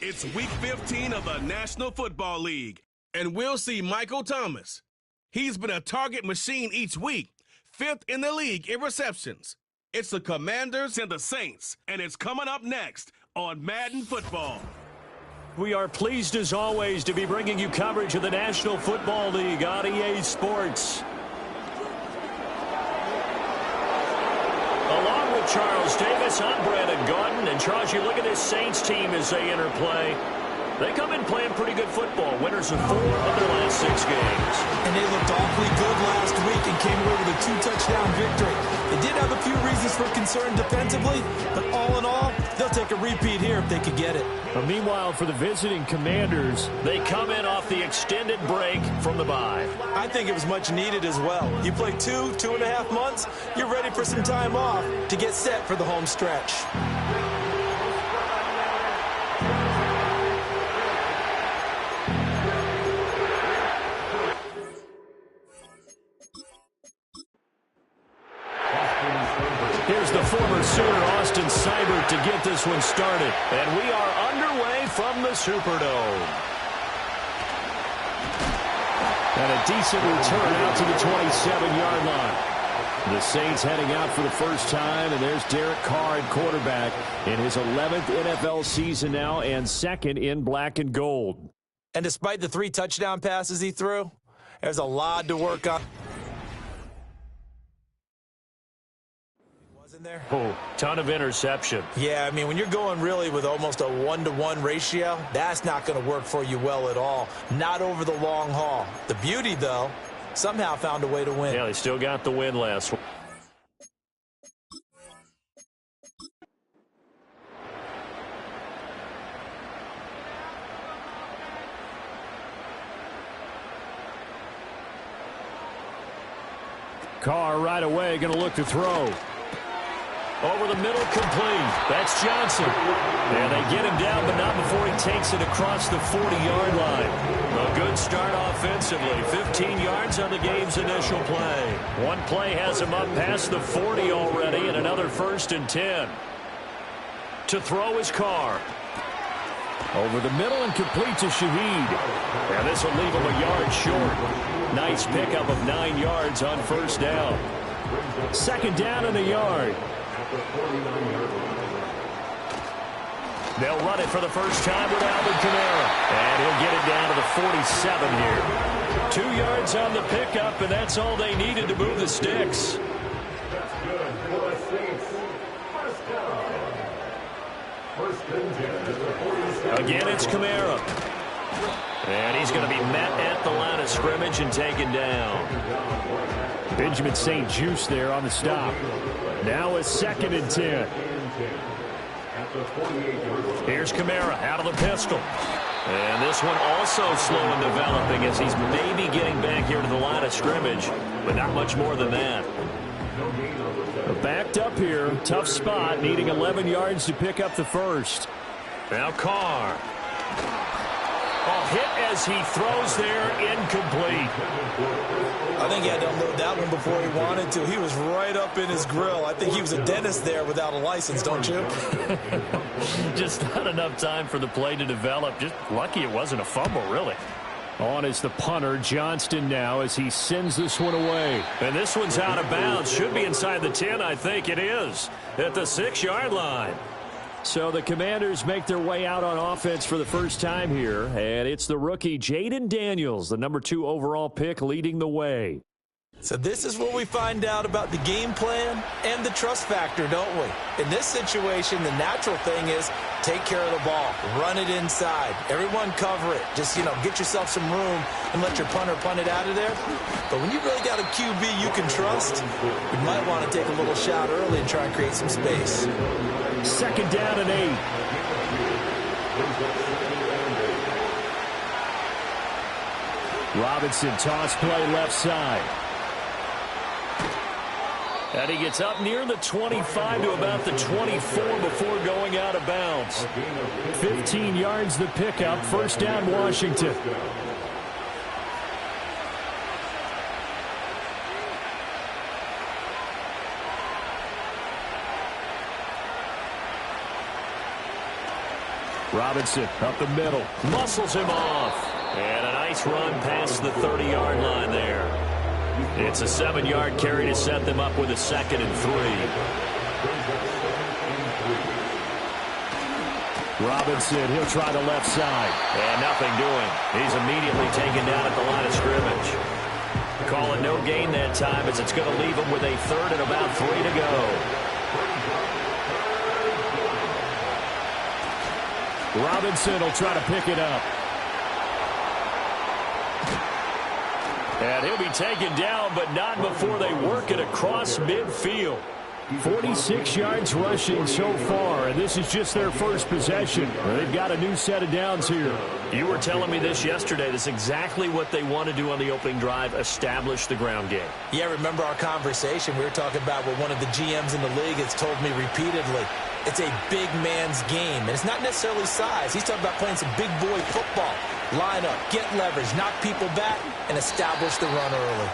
It's Week 15 of the National Football League, and we'll see Michael Thomas. He's been a target machine each week, 5th in the league in receptions. It's the Commanders and the Saints, and it's coming up next on Madden Football. We are pleased as always to be bringing you coverage of the National Football League on EA Sports. Along with Charles Davis, I'm Brandon Gaudin. And Charles, you look at this Saints team as they enter play. They come in playing pretty good football. Winners of 4 of their last 6 games. And they looked awfully good last week and came away with a 2-touchdown victory. They did have a few reasons for concern defensively, but all in all, they'll take a repeat here if they could get it. But meanwhile, for the visiting Commanders, they come in off the extended break from the bye. I think it was much needed as well. You play 2.5 months, you're ready for some time off to get set for the home stretch. Here's the former Sooner, Austin Seibert, to get this one started. And we are underway from the Superdome. And a decent return out to the 27-yard line. The Saints heading out for the first time, and there's Derek Carr at quarterback in his 11th NFL season now and 2nd in black and gold. And despite the 3 touchdown passes he threw, there's a lot to work on. There. Oh, ton of interception. Yeah, I mean, when you're going really with almost a 1-to-1 ratio, that's not going to work for you well at all. Not over the long haul. The beauty, though, somehow found a way to win. Yeah, they still got the win last week. Carr right away going to look to throw. Over the middle, complete. That's Johnson. And they get him down, but not before he takes it across the 40-yard line. A good start offensively. 15 yards on the game's initial play. One play has him up past the 40 already, and another 1st and 10. To throw is Carr. Over the middle and complete to Shaheed. And this will leave him a yard short. Nice pickup of 9 yards on 1st down. 2nd down and a yard. They'll run it for the first time with Alvin Kamara. And he'll get it down to the 47 here. 2 yards on the pickup, and that's all they needed to move the sticks. Again, it's Kamara. And he's going to be met at the line of scrimmage and taken down. Benjamin St. Juste there on the stop. Now it's 2nd and 10. Here's Kamara out of the pistol. And this one also slow in developing as he's maybe getting back here to the line of scrimmage, but not much more than that. Backed up here, tough spot, needing 11 yards to pick up the 1st. Now Carr. Hit as he throws there, incomplete. I think he had to unload that one before he wanted to. He was right up in his grill. I think he was a dentist there without a license, don't you? Just not enough time for the play to develop. Just lucky it wasn't a fumble, really. On is the punter, Johnston, now as he sends this one away. And this one's out of bounds. Should be inside the 10, I think it is. At the 6-yard line. So the Commanders make their way out on offense for the first time here, and it's the rookie Jaden Daniels, the number 2 overall pick, leading the way. So this is where we find out about the game plan and the trust factor, don't we? In this situation, the natural thing is take care of the ball, run it inside, everyone cover it. Just, get yourself some room and let your punter punt it out of there. But when you really got a QB you can trust, you might want to take a little shot early and try and create some space. 2nd down and 8. Robinson toss play left side. And he gets up near the 25 to about the 24 before going out of bounds. 15 yards the pickup. First down, Washington. Robinson up the middle. Muscles him off. And a nice run past the 30-yard line there. It's a 7-yard carry to set them up with a 2nd and 3. Robinson, he'll try the left side. And nothing doing. He's immediately taken down at the line of scrimmage. Call it no gain that time as it's going to leave him with a 3rd and about 3 to go. Robinson will try to pick it up. And he'll be taken down, but not before they work it across midfield. 46 yards rushing so far, and this is just their first possession. They've got a new set of downs here. You were telling me this yesterday. That's exactly what they want to do on the opening drive, establish the ground game. Yeah, remember our conversation? We were talking about what one of the GMs in the league has told me repeatedly. It's a big man's game, and it's not necessarily size. He's talking about playing some big boy football. Line up, get leverage, knock people back, and establish the run early.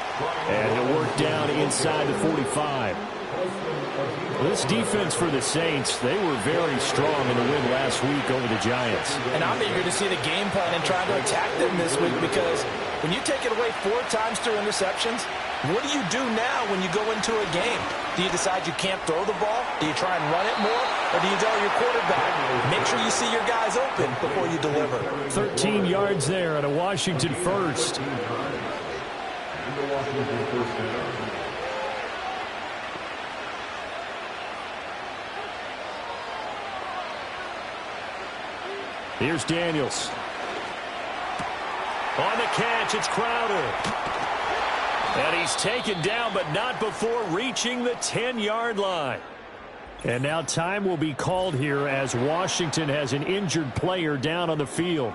And he'll work down inside the 45. This defense for the Saints, they were very strong in the win last week over the Giants. And I'm eager to see the game plan and trying to attack them this week, because when you take it away 4 times through interceptions, what do you do now when you go into a game? Do you decide you can't throw the ball? Do you try and run it more? Or do you tell your quarterback, make sure you see your guys open before you deliver? 13 yards there and a Washington first. Here's Daniels. On the catch, it's Crowder. And he's taken down, but not before reaching the 10-yard line. And now time will be called here as Washington has an injured player down on the field.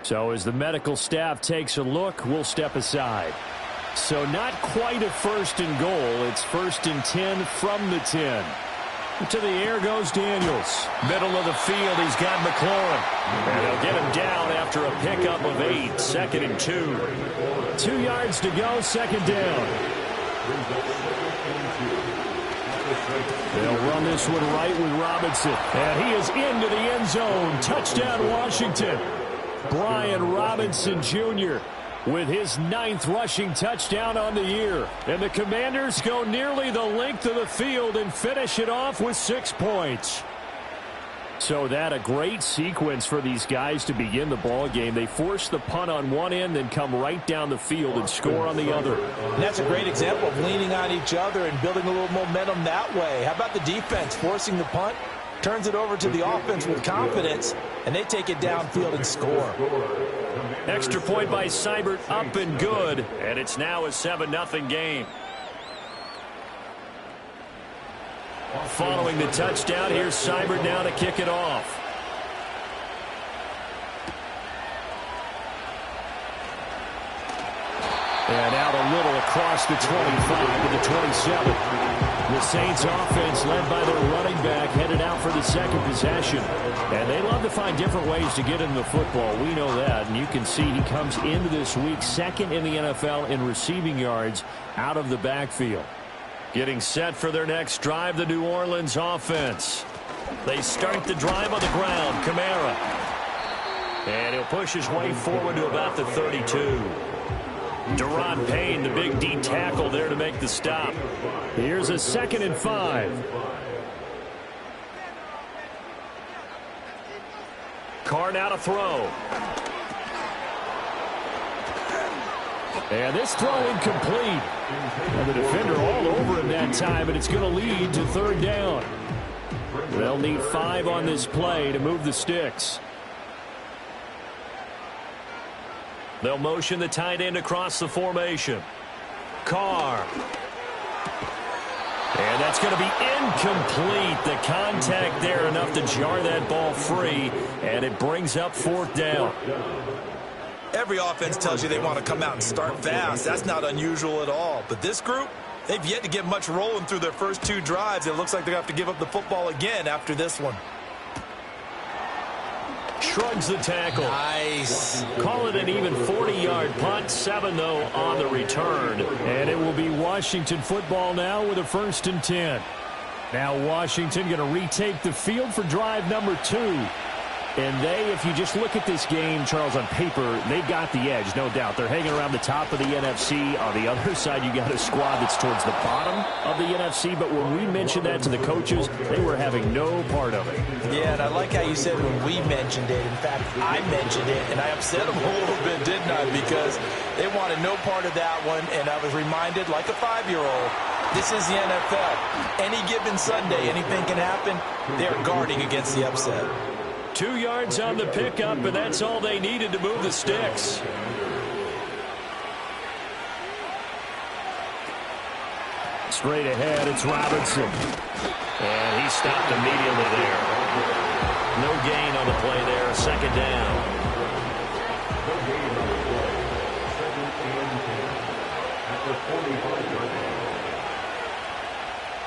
So as the medical staff takes a look, we'll step aside. So not quite a 1st and goal. It's 1st and 10 from the 10. To the air goes Daniels. Middle of the field, he's got McLaurin. And they'll get him down after a pickup of 8. 2nd and 2. 2 yards to go, 2nd down. They'll run this one right with Robinson. And he is into the end zone. Touchdown, Washington. Brian Robinson Jr. with his 9th rushing touchdown on the year. And the Commanders go nearly the length of the field and finish it off with 6 points. So that a great sequence for these guys to begin the ball game. They force the punt on one end, then come right down the field and score on the other. And that's a great example of leaning on each other and building a little momentum that way. How about the defense forcing the punt? Turns it over to the offense with confidence, and they take it downfield and score. Extra point by Seibert, up and good, and it's now a 7-0 game. Following the touchdown, here's Seibert now to kick it off. And out a little across the 25 to the 27. The Saints offense led by their running back headed out for the 2nd possession. And they love to find different ways to get into the football. We know that. And you can see he comes into this week 2nd in the NFL in receiving yards out of the backfield. Getting set for their next drive, the New Orleans offense. They start the drive on the ground. Kamara. And he'll push his way forward to about the 32. Deron Payne, the big D tackle there to make the stop. Here's a 2nd and 5. Carr now to throw. And this throw incomplete. And the defender all over him that time, and it's going to lead to 3rd down. They'll need 5 on this play to move the sticks. They'll motion the tight end across the formation. Carr. And that's going to be incomplete. The contact there enough to jar that ball free, and it brings up 4th down. Every offense tells you they want to come out and start fast. That's not unusual at all. But this group, They've yet to get much rolling through their first 2 drives. It looks like they're going to have to give up the football again after this one. Shrugs the tackle. Nice. Call it an even 40-yard punt. 7, though, on the return. And it will be Washington football now with a 1st and 10. Now Washington going to retake the field for drive number 2. And they, if you just look at this game, Charles, on paper, they got the edge, no doubt. They're hanging around the top of the NFC. On the other side, you got a squad that's towards the bottom of the NFC. But when we mentioned that to the coaches, they were having no part of it. Yeah, and I like how you said when we mentioned it. In fact, I mentioned it, and I upset them a little bit, didn't I? Because they wanted no part of that one, and I was reminded, like a 5-year-old, this is the NFL. Any given Sunday, anything can happen. They're guarding against the upset. 2 yards on the pickup, and that's all they needed to move the sticks. Straight ahead, it's Robinson. And he stopped immediately there. No gain on the play there, 2nd down.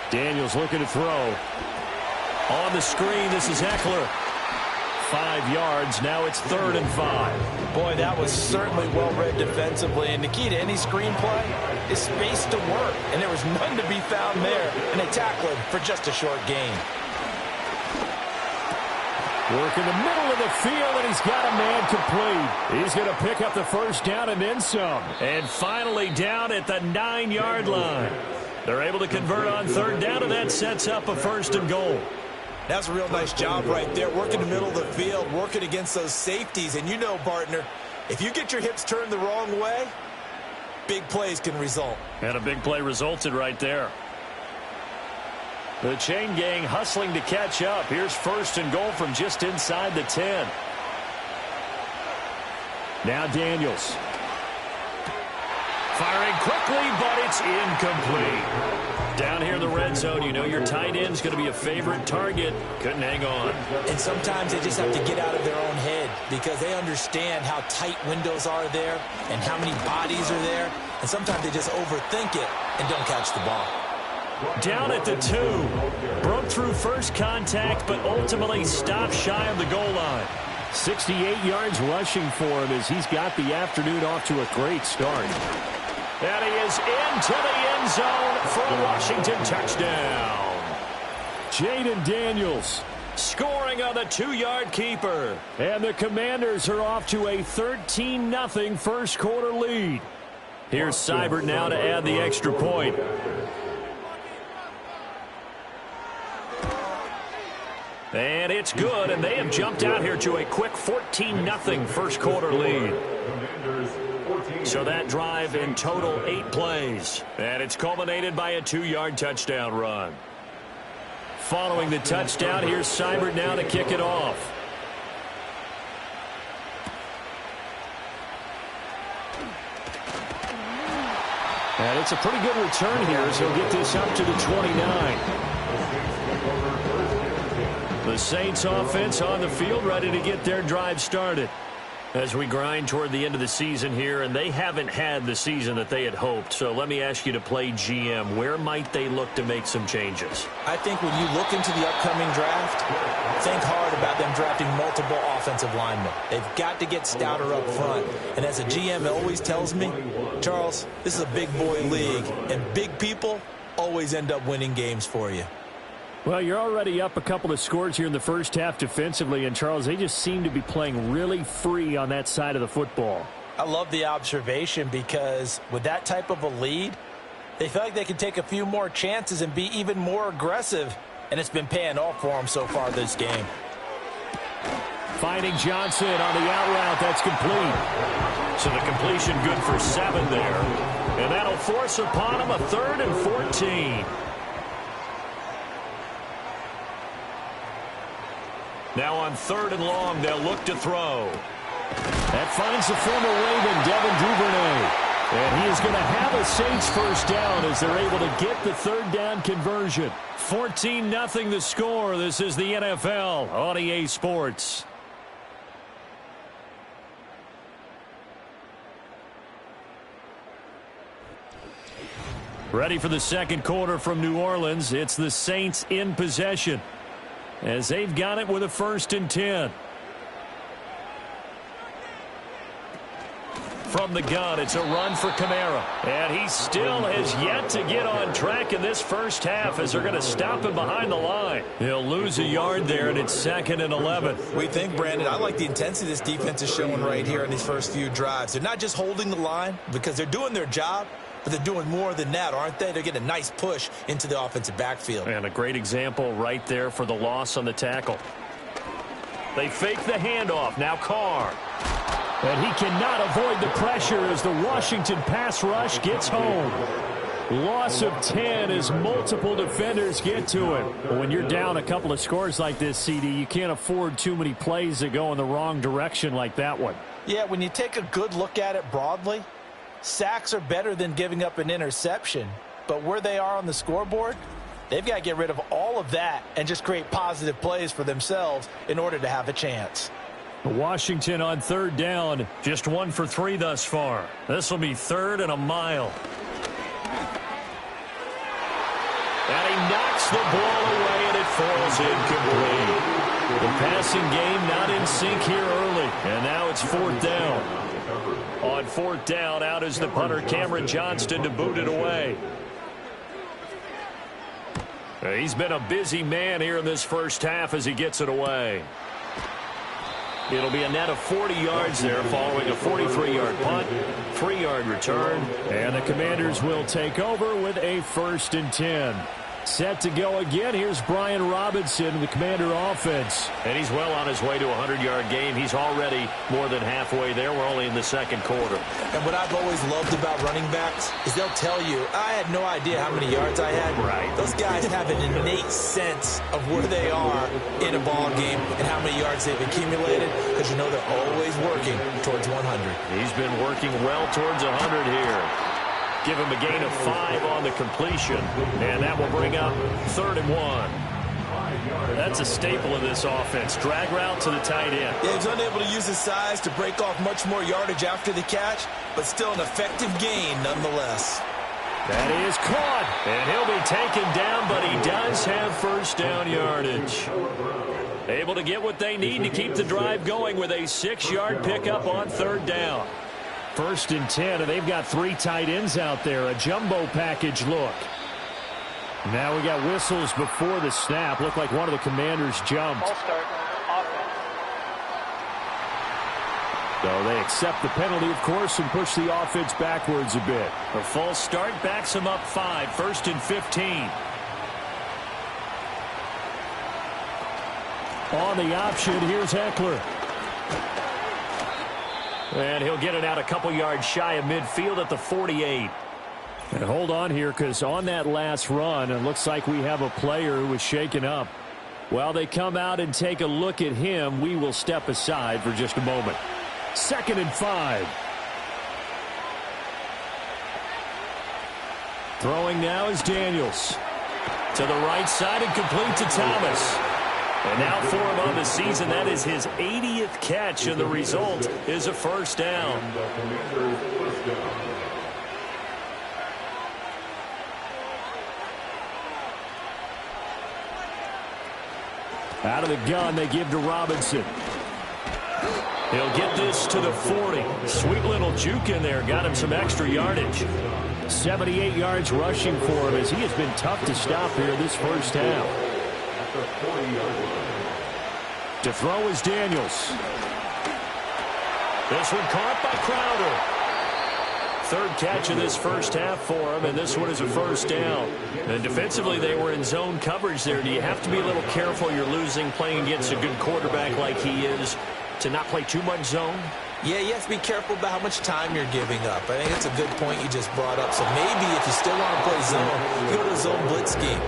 Daniels looking to throw. On the screen, this is Eckler. 5 yards. Now it's 3rd and 5. Boy, that was certainly well-read defensively. And the key to any screenplay is space to work. And there was none to be found there. And they tackled for just a short gain. Work in the middle of the field, and he's got a man complete. He's going to pick up the 1st down and then some. And finally down at the 9-yard line. They're able to convert on 3rd down, and that sets up a 1st and goal. That's a real nice job right there, working the middle of the field, working against those safeties. And you know, partner, if you get your hips turned the wrong way, big plays can result. And a big play resulted right there. The chain gang hustling to catch up. Here's 1st and goal from just inside the 10. Now Daniels. Firing quickly, but it's incomplete. Down here in the red zone, you know your tight end's going to be a favorite target. Couldn't hang on. And sometimes they just have to get out of their own head because they understand how tight windows are there and how many bodies are there. And sometimes they just overthink it and don't catch the ball. Down at the 2. Broke through first contact, but ultimately stopped shy of the goal line. 68 yards rushing for him as he's got the afternoon off to a great start. And he is into the end zone for a Washington touchdown. Jaden Daniels scoring on the 2-yard keeper. And the Commanders are off to a 13-0 first quarter lead. Here's Seibert now to add the extra point. And it's good, and they have jumped out here to a quick 14-0 first quarter lead. So that drive in total 8 plays. And it's culminated by a 2-yard touchdown run. Following the touchdown, here's Seibert now to kick it off. And it's a pretty good return here as he'll get this up to the 29. The Saints offense on the field ready to get their drive started. As we grind toward the end of the season here, and they haven't had the season that they had hoped. So let me ask you to play GM. Where might they look to make some changes? I think when you look into the upcoming draft, think hard about them drafting multiple offensive linemen. They've got to get stouter up front. And as a GM, it always tells me, Charles, this is a big boy league, and big people always end up winning games for you. Well, you're already up a couple of scores here in the first half defensively, and Charles, they just seem to be playing really free on that side of the football. I love the observation because with that type of a lead, they feel like they can take a few more chances and be even more aggressive, and it's been paying off for them so far this game. Finding Johnson on the out route, that's complete. So the completion good for 7 there, and that'll force upon them a 3rd and 14. Now on 3rd and long, they'll look to throw. That finds the former Raven, Devin Duvernay. And he is going to have a Saints first down as they're able to get the 3rd down conversion. 14-0 the score. This is the NFL on EA Sports. Ready for the second quarter from New Orleans. It's the Saints in possession as they've got it with a 1st and 10. From the gun, it's a run for Kamara. And he still has yet to get on track in this first half as they're going to stop him behind the line. He'll lose a yard there, and it's 2nd and 11. We think, Brandon, I like the intensity this defense is showing right here in these first few drives. They're not just holding the line because they're doing their job, but they're doing more than that, aren't they? They're getting a nice push into the offensive backfield. And a great example right there for the loss on the tackle. They fake the handoff. Now Carr. And he cannot avoid the pressure as the Washington pass rush gets home. Loss of 10 as multiple defenders get to him. When you're down a couple of scores like this, CD, you can't afford too many plays that go in the wrong direction like that one. Yeah, when you take a good look at it broadly, sacks are better than giving up an interception. But where they are on the scoreboard, they've got to get rid of all of that and just create positive plays for themselves in order to have a chance. Washington on 3rd down, just 1 for 3 thus far. This will be 3rd and a mile. And he knocks the ball away, and it falls incomplete. The passing game not in sync here early, and now it's 4th down. On 4th down, out is the punter, Cameron Johnston, to boot it away. He's been a busy man here in this first half as he gets it away. It'll be a net of 40 yards there following a 43-yard punt, 3-yard return. And the Commanders will take over with a 1st and 10. Set to go again. Here's Brian Robinson, the Commander offense. And he's well on his way to a 100-yard game. He's already more than halfway there. We're only in the second quarter. And what I've always loved about running backs is they'll tell you, I had no idea how many yards I had. Right. Those guys have an innate sense of where they are in a ball game and how many yards they've accumulated because you know they're always working towards 100. He's been working well towards 100 here. Give him a gain of 5 on the completion, and that will bring up 3rd and 1. That's a staple of this offense. Drag route to the tight end. Yeah, he's unable to use his size to break off much more yardage after the catch, but still an effective gain nonetheless. That is caught, and he'll be taken down, but he does have 1st down yardage. Able to get what they need to keep the drive going with a 6-yard pickup on 3rd down. 1st and 10, and they've got 3 tight ends out there. A jumbo package look. Now we got whistles before the snap. Looked like one of the Commanders jumped. Ball start. Offense. So they accept the penalty, of course, and push the offense backwards a bit. A false start backs him up 5. 1st and 15. On the option, here's Eckler. And he'll get it out a couple yards shy of midfield at the 48. And hold on here, because on that last run, it looks like we have a player who was shaken up. While they come out and take a look at him, we will step aside for just a moment. 2nd and 5. Throwing now is Daniels. To the right side and complete to Thomas. And now for him on the season, that is his 80th catch, and the result is a 1st down. Out of the gun, they give to Robinson. He'll get this to the 40. Sweet little juke in there. Got him some extra yardage. 78 yards rushing for him as he has been tough to stop here this first half. To throw is Daniels. This one caught by Crowder. 3rd catch of this first half for him, and this one is a 1st down. And defensively, they were in zone coverage there. Do you have to be a little careful? You're losing, playing against a good quarterback like he is, to not play too much zone? Yeah, you have to be careful about how much time you're giving up. I think that's a good point you just brought up. So maybe if you still want to play zone, you go to a zone blitz scheme.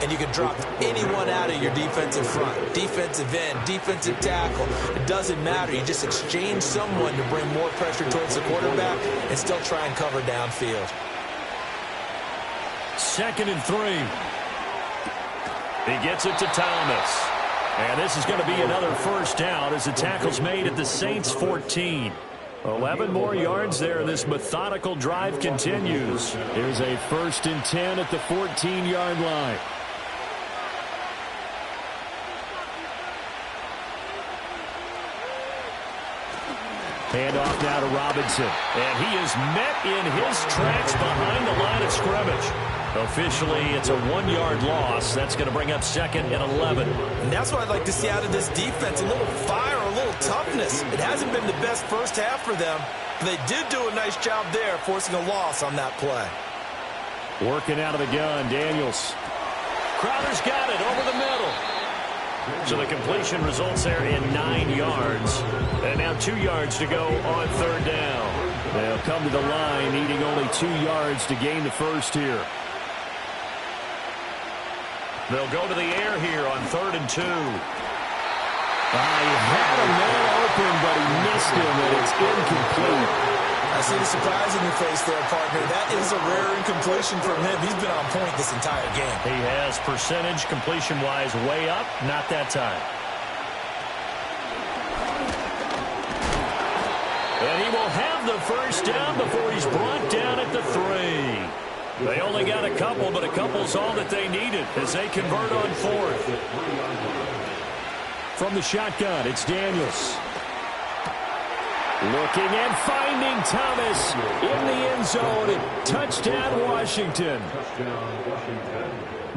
And you can drop anyone out of your defensive front, defensive end, defensive tackle. It doesn't matter. You just exchange someone to bring more pressure towards the quarterback and still try and cover downfield. 2nd and 3. He gets it to Thomas. And this is going to be another 1st down as the tackle's made at the Saints 14. 11 more yards there. This methodical drive continues. Here's a 1st and 10 at the 14-yard line. Handoff now to Robinson. And he is met in his tracks behind the line of scrimmage. Officially, it's a 1-yard loss. That's going to bring up 2nd and 11. And that's what I'd like to see out of this defense. A little fire, a little toughness. It hasn't been the best first half for them, but they did do a nice job there, forcing a loss on that play. Working out of the gun, Daniels. Crowder's got it over the middle. So the completion results there in 9 yards. And now 2 yards to go on 3rd down. They'll come to the line, needing only 2 yards to gain the first here. They'll go to the air here on 3rd and 2. He had a man open, but he missed him, and it's incomplete. I see the surprise in your face there, partner. That is a rare incompletion from him. He's been on point this entire game. He has percentage completion-wise way up, not that time. And he will have the first down before he's brought down at the 3. They only got a couple, but a couple's all that they needed as they convert on 4th. From the shotgun, it's Daniels. Looking and finding Thomas in the end zone. And touchdown, Washington.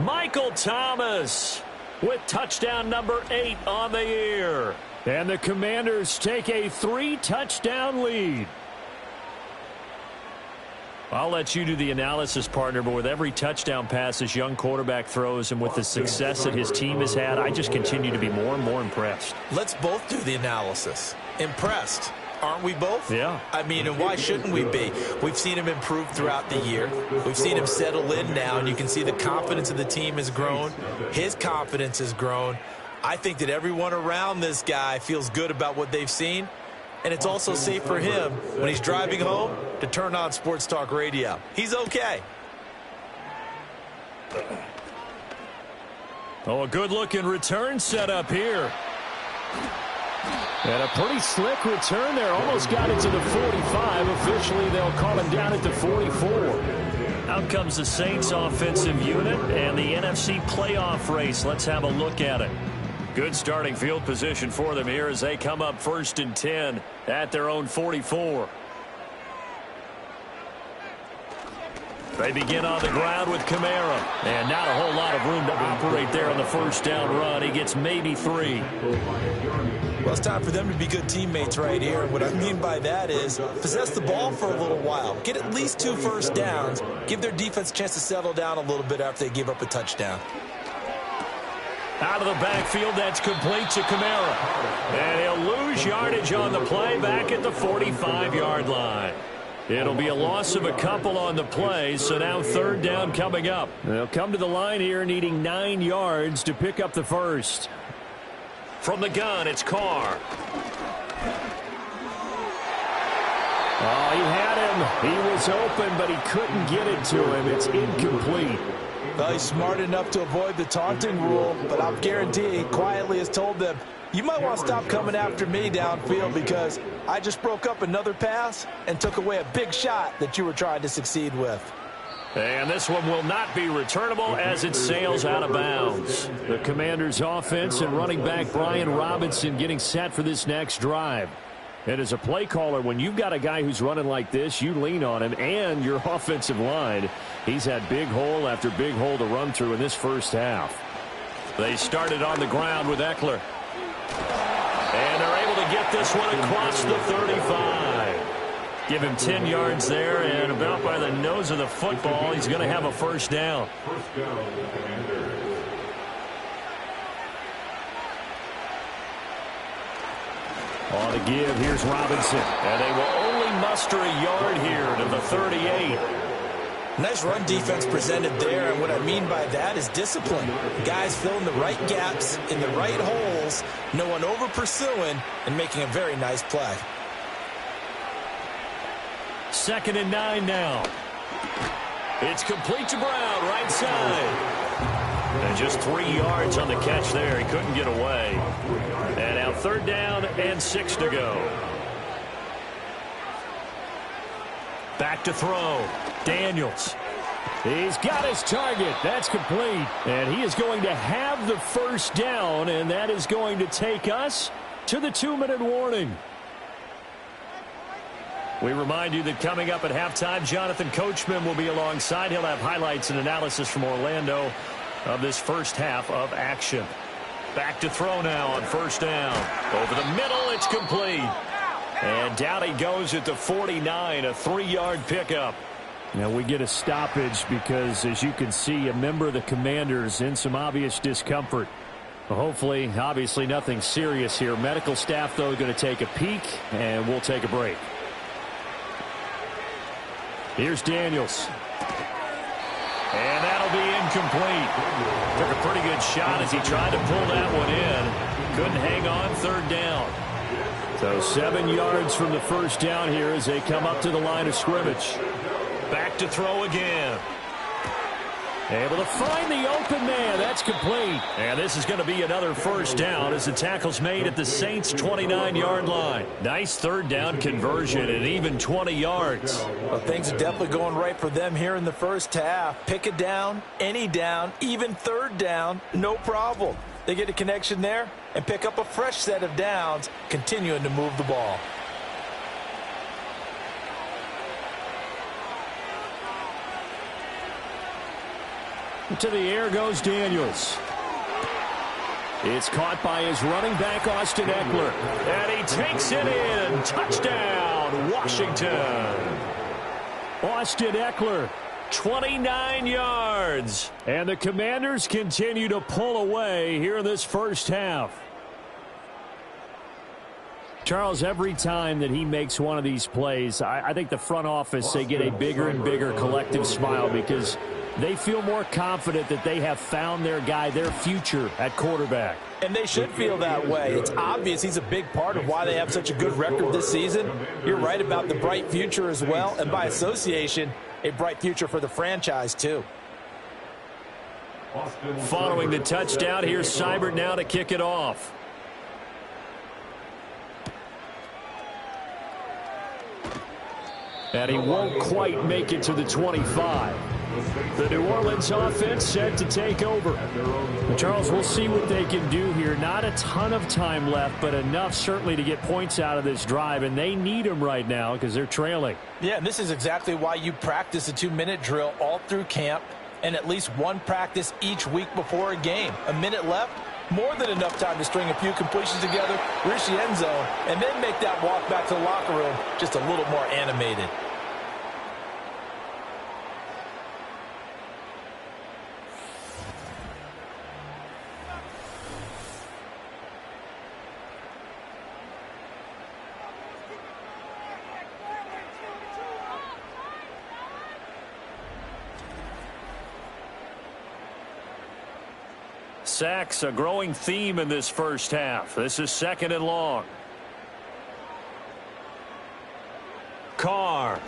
Michael Thomas with touchdown number 8 on the year. And the Commanders take a 3-touchdown lead. I'll let you do the analysis, partner, but with every touchdown pass this young quarterback throws and with the success that his team has had, I just continue to be more and more impressed. Let's both do the analysis. Impressed. Aren't we both? Yeah. I mean, and why shouldn't we be? We've seen him improve throughout the year. We've seen him settle in now, and you can see the confidence of the team has grown. His confidence has grown. I think that everyone around this guy feels good about what they've seen, and it's also safe for him when he's driving home to turn on Sports Talk Radio. He's okay. Oh, a good-looking return set up here. And a pretty slick return there. Almost got it to the 45. Officially, they'll call him down at the 44. Out comes the Saints offensive unit and the NFC playoff race. Let's have a look at it. Good starting field position for them here as they come up 1st and 10 at their own 44. They begin on the ground with Kamara. And not a whole lot of room to operate there on the first down run. He gets maybe 3. Well, it's time for them to be good teammates right here. And what I mean by that is possess the ball for a little while. Get at least 2 first downs. Give their defense a chance to settle down a little bit after they give up a touchdown. Out of the backfield, that's complete to Kamara. And he'll lose yardage on the play back at the 45-yard line. It'll be a loss of a couple on the play, so now 3rd down coming up. They'll come to the line here needing 9 yards to pick up the first. From the gun, it's Carr. Oh, he had him. He was open, but he couldn't get it to him. It's incomplete. Well, he's smart enough to avoid the taunting rule, but I'll guarantee he quietly has told them, you might want to stop coming after me downfield because I just broke up another pass and took away a big shot that you were trying to succeed with. And this one will not be returnable as it sails out of bounds. The Commanders' offense and running back Brian Robinson getting set for this next drive. And as a play caller, when you've got a guy who's running like this, you lean on him and your offensive line. He's had big hole after big hole to run through in this first half. They started on the ground with Eckler. And they're able to get this one across the 35. Give him 10 yards there, and about by the nose of the football, he's going to have a first down. On to give, here's Robinson. And they will only muster a yard here to the 38. Nice run defense presented there, and what I mean by that is discipline. Guys filling the right gaps in the right holes, no one over pursuing, and making a very nice play. 2nd and 9 now. It's complete to Brown, right side. And just 3 yards on the catch there. He couldn't get away. And now 3rd down and 6 to go. Back to throw. Daniels. He's got his target. That's complete. And he is going to have the first down, and that is going to take us to the 2-minute warning. We remind you that coming up at halftime, Jonathan Coachman will be alongside. He'll have highlights and analysis from Orlando of this first half of action. Back to throw now on first down. Over the middle, it's complete. And down he goes at the 49, a 3-yard pickup. Now we get a stoppage because, as you can see, a member of the Commanders in some obvious discomfort. Well, hopefully, obviously nothing serious here. Medical staff, though, going to take a peek, and we'll take a break. Here's Daniels. And that'll be incomplete. Took a pretty good shot as he tried to pull that one in. Couldn't hang on, third down. So 7 yards from the first down here as they come up to the line of scrimmage. Back to throw again. Able to find the open man. That's complete. And this is going to be another first down as the tackle's made at the Saints' 29-yard line. Nice third down conversion and even 20 yards. Well, things are definitely going right for them here in the first half. Pick a down, any down, even third down, no problem. They get a connection there and pick up a fresh set of downs, continuing to move the ball. To the air goes Daniels. It's caught by his running back, Austin Eckler. And he takes it in. Touchdown, Washington. Austin Eckler, 29 yards. And the Commanders continue to pull away here in this first half. Charles, every time that he makes one of these plays, I think the front office, they get a bigger and bigger collective smile because they feel more confident that they have found their guy, their future at quarterback. And they should feel that way. It's obvious he's a big part of why they have such a good record this season. You're right about the bright future as well, and by association, a bright future for the franchise too. Following the touchdown, here's Seibert now to kick it off. And he won't quite make it to the 25. The New Orleans offense set to take over. But Charles, we'll see what they can do here. Not a ton of time left, but enough certainly to get points out of this drive, and they need them right now because they're trailing. Yeah, and this is exactly why you practice a 2-minute drill all through camp and at least one practice each week before a game. A minute left, more than enough time to string a few completions together, reach the end zone, and then make that walk back to the locker room just a little more animated. Sacks, a growing theme in this first half. This is second and long. Carr.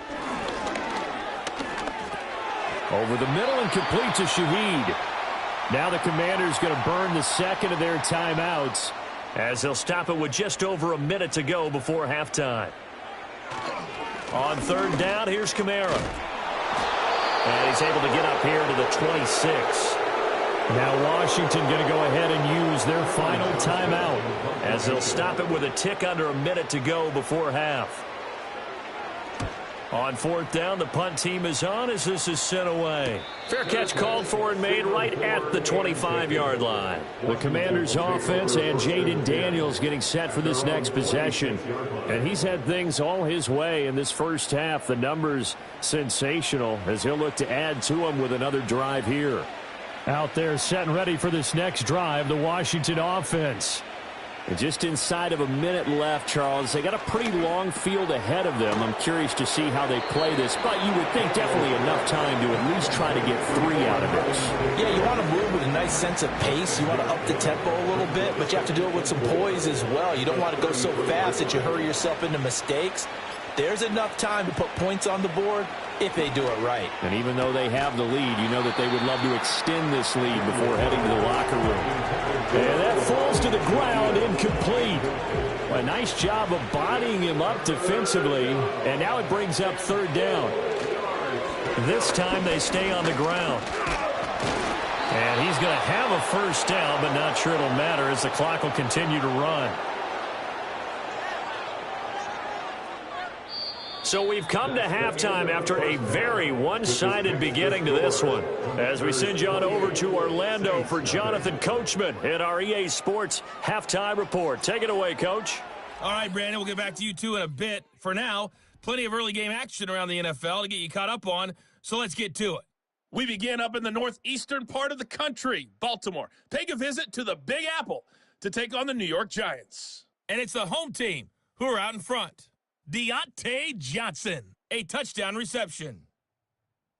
Over the middle and complete to Shaheed. Now the Commanders going to burn the second of their timeouts as they'll stop it with just over a minute to go before halftime. On third down, here's Kamara. And he's able to get up here to the 26. Now Washington going to go ahead and use their final timeout as they'll stop it with a tick under a minute to go before half. On fourth down, the punt team is on as this is sent away. Fair catch called for and made right at the 25-yard line. The Commanders' offense and Jaden Daniels getting set for this next possession. And he's had things all his way in this first half. The numbers sensational as he'll look to add to them with another drive here. Out there set and ready for this next drive, the Washington offense. And just inside of a minute left, Charles. They got a pretty long field ahead of them. I'm curious to see how they play this, but you would think definitely enough time to at least try to get 3 out of this. Yeah, you want to move with a nice sense of pace. You want to up the tempo a little bit, but you have to do it with some poise as well. You don't want to go so fast that you hurry yourself into mistakes. There's enough time to put points on the board if they do it right. And even though they have the lead, you know that they would love to extend this lead before heading to the locker room. And that falls to the ground, incomplete. A nice job of bodying him up defensively, and now it brings up third down. This time they stay on the ground. And he's going to have a first down, but not sure it'll matter as the clock will continue to run. So we've come to halftime after a very one-sided beginning to this one. As we send you on over to Orlando for Jonathan Coachman in our EA Sports Halftime Report. Take it away, Coach. All right, Brandon, we'll get back to you two in a bit. For now, plenty of early game action around the NFL to get you caught up on, so let's get to it. We begin up in the northeastern part of the country, Baltimore. Take a visit to the Big Apple to take on the New York Giants. And it's the home team who are out in front. Deontay Johnson, a touchdown reception.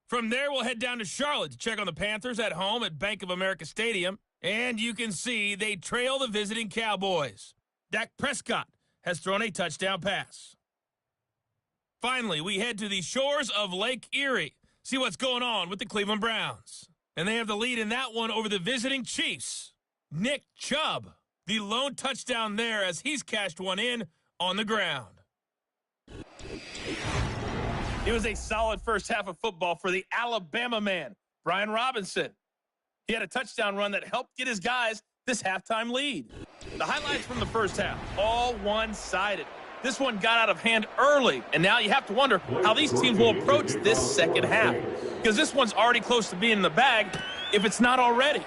From there, we'll head down to Charlotte to check on the Panthers at home at Bank of America Stadium. And you can see they trail the visiting Cowboys. Dak Prescott has thrown a touchdown pass. Finally, we head to the shores of Lake Erie. See what's going on with the Cleveland Browns. And they have the lead in that one over the visiting Chiefs. Nick Chubb, the lone touchdown there as he's cashed one in on the ground. It was a solid first half of football for the Alabama man, Brian Robinson. He had a touchdown run that helped get his guys this halftime lead. The highlights from the first half, all one-sided. This one got out of hand early, and now you have to wonder how these teams will approach this second half, because this one's already close to being in the bag if it's not already.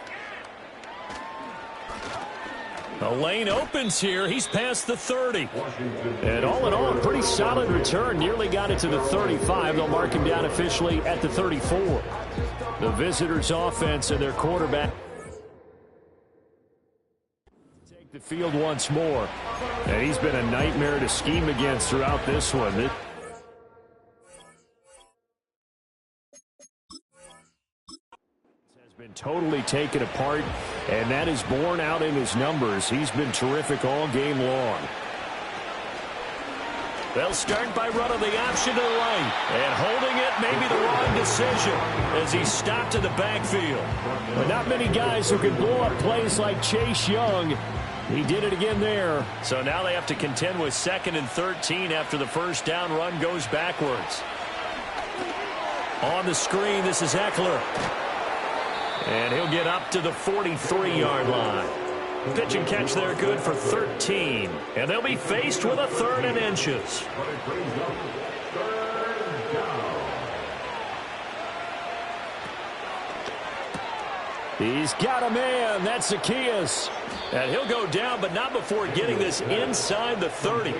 The lane opens here. He's past the 30. And all in all, a pretty solid return. Nearly got it to the 35. They'll mark him down officially at the 34. The visitors' offense and their quarterback take the field once more. And he's been a nightmare to scheme against throughout this one. Been totally taken apart, and that is borne out in his numbers. He's been terrific all game long. They'll start by running the option to the right, and holding it may be the wrong decision as he stopped in the backfield. But not many guys who can blow up plays like Chase Young. He did it again there. So now they have to contend with 2nd and 13 after the first down run goes backwards. On the screen, this is Eckler. And he'll get up to the 43-yard line. Pitch and catch there good for 13. And they'll be faced with a 3rd and inches. He's got a man. That's Zacchaeus. And he'll go down, but not before getting this inside the 30.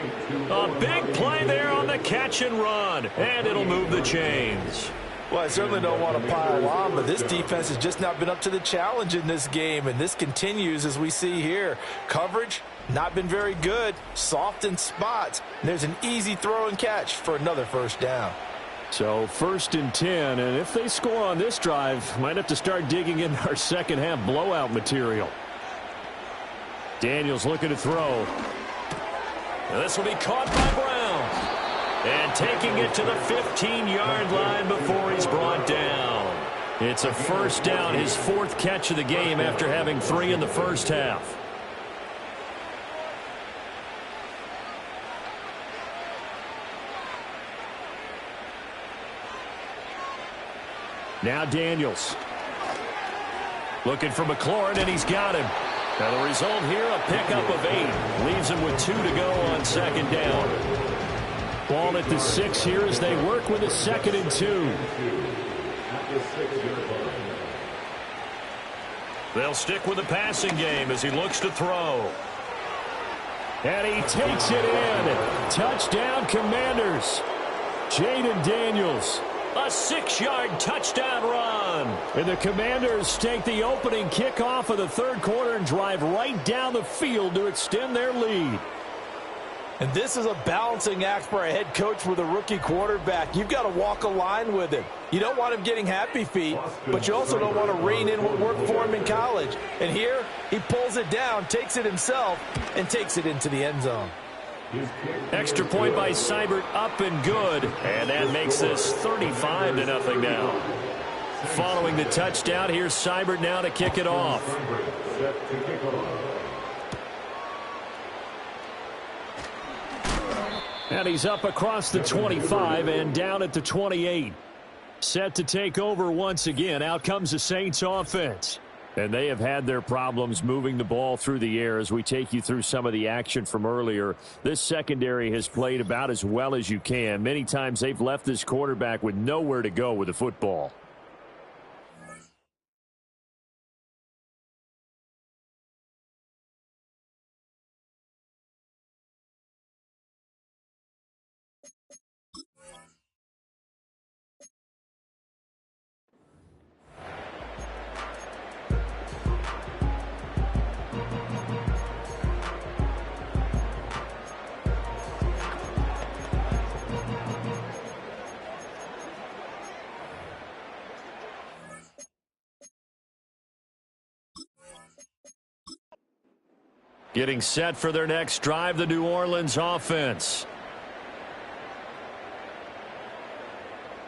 A big play there on the catch and run. And it'll move the chains. Well, I certainly don't want to pile on, but this defense has just not been up to the challenge in this game, and this continues as we see here. Coverage, not been very good, soft in spots. There's an easy throw and catch for another first down. So 1st and 10, and if they score on this drive, might have to start digging in our second half blowout material. Daniels looking to throw. And this will be caught by Brown. And taking it to the 15-yard line before he's brought down. It's a first down, his 4th catch of the game after having 3 in the first half. Now Daniels. Looking for McLaurin, and he's got him. Now the result here, a pickup of 8. Leaves him with 2 to go on 2nd down. Ball at the 6 here as they work with a 2nd and 2. They'll stick with the passing game as he looks to throw. And he takes it in. Touchdown, Commanders. Jaden Daniels. A 6-yard touchdown run. And the Commanders take the opening kickoff of the 3rd quarter and drive right down the field to extend their lead. And this is a balancing act for a head coach with a rookie quarterback. You've got to walk a line with him. You don't want him getting happy feet, but you also don't want to rein in what worked for him in college. And here, he pulls it down, takes it himself, and takes it into the end zone. Extra point by Seibert, up and good. And that makes this 35-0 now. Following the touchdown, here's Seibert now to kick it off. And he's up across the 25 and down at the 28. Set to take over once again. Out comes the Saints offense. And they have had their problems moving the ball through the air as we take you through some of the action from earlier. This secondary has played about as well as you can. Many times they've left this quarterback with nowhere to go with the football. Getting set for their next drive, the New Orleans offense.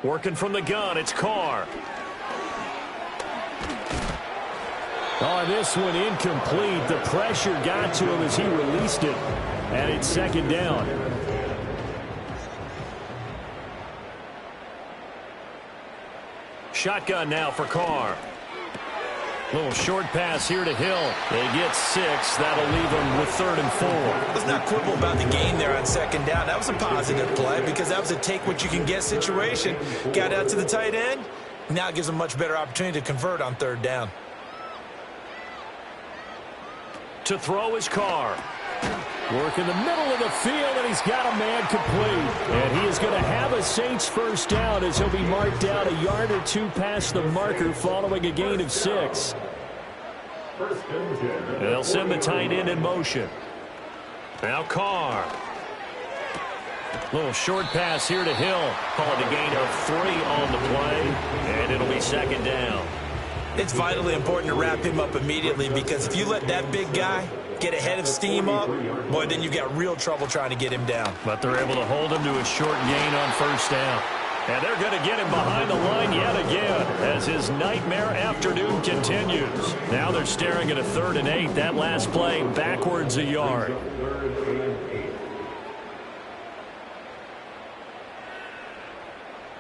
Working from the gun, it's Carr. Oh, this one incomplete. The pressure got to him as he released it. And it's second down. Shotgun now for Carr. Little short pass here to Hill. They get 6. That'll leave them with 3rd and 4. Let's not quibble about the game there on second down. That was a positive play because that was a take-what-you-can-get situation. Got out to the tight end. Now it gives them a much better opportunity to convert on 3rd down. To throw his Carr. Work in the middle of the field, and he's got a man complete. And he is going to have a Saints first down as he'll be marked out a yard or 2 past the marker following a gain of 6. They'll send the tight end in motion. Now Carr. Little short pass here to Hill. Call it a gain of 3 on the play, and it'll be second down. It's vitally important to wrap him up immediately because if you let that big guy get ahead of steam up, boy, then you've got real trouble trying to get him down. But they're able to hold him to a short gain on first down. And they're going to get him behind the line yet again as his nightmare afternoon continues. Now they're staring at a 3rd and 8. That last play backwards a yard.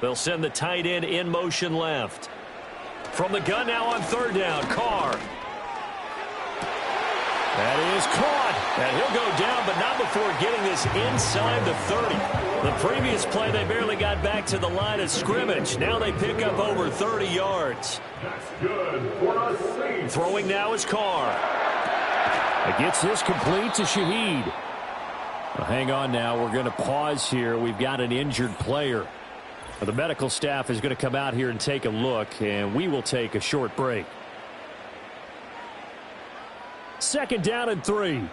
They'll send the tight end in motion left. From the gun now on 3rd down, Carr. That is caught, and he'll go down, but not before getting this inside the 30. The previous play, they barely got back to the line of scrimmage. Now they pick up over 30 yards. That's good for a Saints. Throwing now is Carr. It gets this complete to Shaheed. Well, hang on now. We're going to pause here. We've got an injured player. The medical staff is going to come out here and take a look, and we will take a short break. 2nd down and 3.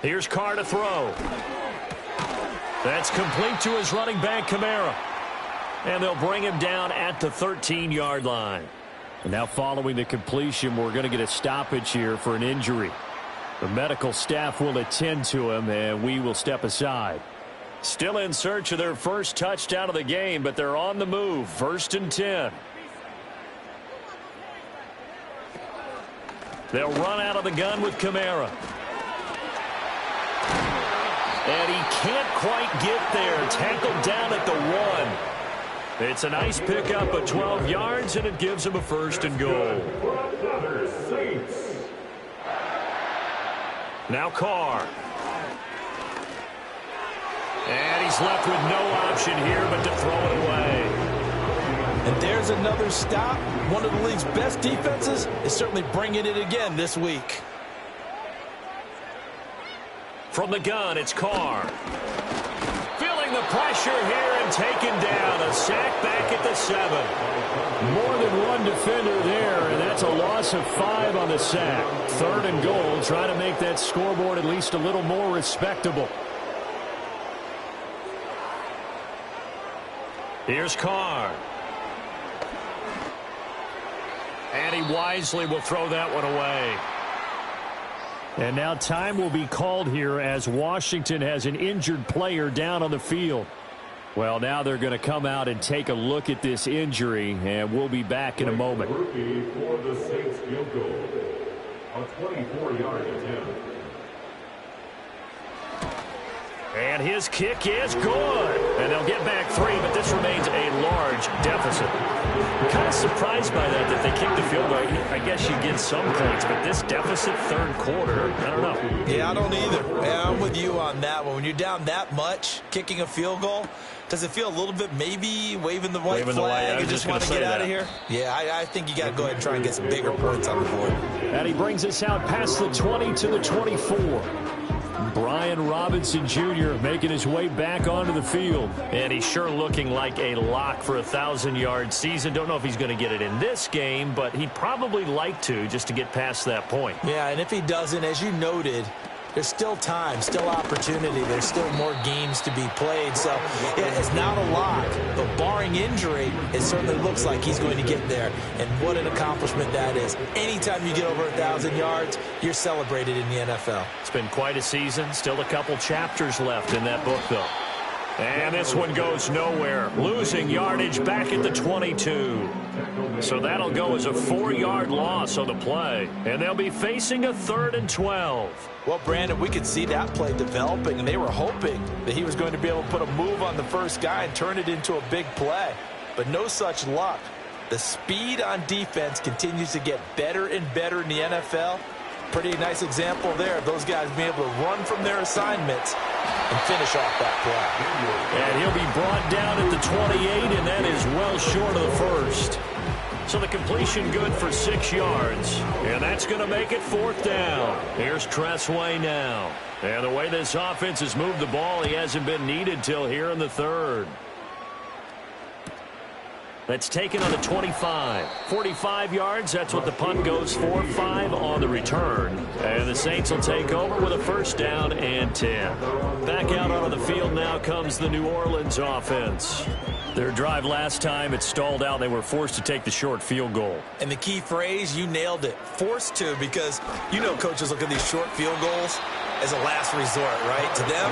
Here's Carr to throw. That's complete to his running back, Kamara. And they'll bring him down at the 13-yard line. And now following the completion, we're going to get a stoppage here for an injury. The medical staff will attend to him, and we will step aside. Still in search of their first touchdown of the game, but they're on the move. 1st and 10. They'll run out of the gun with Kamara. And he can't quite get there. Tackled down at the 1. It's a nice pickup of 12 yards, and it gives him a 1st and goal. Now Carr. And he's left with no option here but to throw it away. And there's another stop. One of the league's best defenses is certainly bringing it again this week. From the gun, it's Carr. Feeling the pressure here and taken down. A sack back at the 7. More than one defender there, and that's a loss of 5 on the sack. 3rd and goal. Try to make that scoreboard at least a little more respectable. Here's Carr. And he wisely will throw that one away. And now time will be called here as Washington has an injured player down on the field. Well, now they're going to come out and take a look at this injury, and we'll be back in a moment. Rookie for the Saints field goal. A 24-yard attempt. And his kick is good. And they'll get back 3, but this remains a large deficit. I'm kind of surprised by that they kicked the field goal. I guess you get some points, but this deficit third quarter, I don't know. Yeah, I don't either. Yeah, I'm with you on that one. When you're down that much, kicking a field goal, does it feel a little bit maybe waving the white flag and just want to get out of here? Yeah, I think you got to go ahead and try and get some bigger points on the board. And he brings us out past the 20 to the 24. Brian Robinson Jr. making his way back onto the field. And he's sure looking like a lock for a 1,000-yard season. Don't know if he's going to get it in this game, but he'd probably like to just to get past that point. Yeah, and if he doesn't, as you noted, there's still time, still opportunity. There's still more games to be played. So yeah, it's not a lock, but barring injury, it certainly looks like he's going to get there. And what an accomplishment that is. Anytime you get over 1,000 yards, you're celebrated in the NFL. It's been quite a season. Still a couple chapters left in that book, though. And this one goes nowhere. Losing yardage back at the 22. So that'll go as a 4-yard loss on the play. And they'll be facing a 3rd and 12. Well, Brandon, we could see that play developing, and they were hoping that he was going to be able to put a move on the first guy and turn it into a big play. But no such luck. The speed on defense continues to get better and better in the NFL. Pretty nice example there of those guys being able to run from their assignments and finish off that play. And he'll be brought down at the 28, and that is well short of the first. So the completion good for 6 yards, and that's going to make it 4th down. Here's Tressway now. And the way this offense has moved the ball, he hasn't been needed till here in the 3rd. That's taken on the 25. 45 yards, that's what the punt goes for. 5 on the return. And the Saints will take over with a 1st down and 10. Back out onto the field now comes the New Orleans offense. Their drive last time, it stalled out. They were forced to take the short field goal. And the key phrase, you nailed it. Forced to, because you know coaches look at these short field goals as a last resort, right? To them,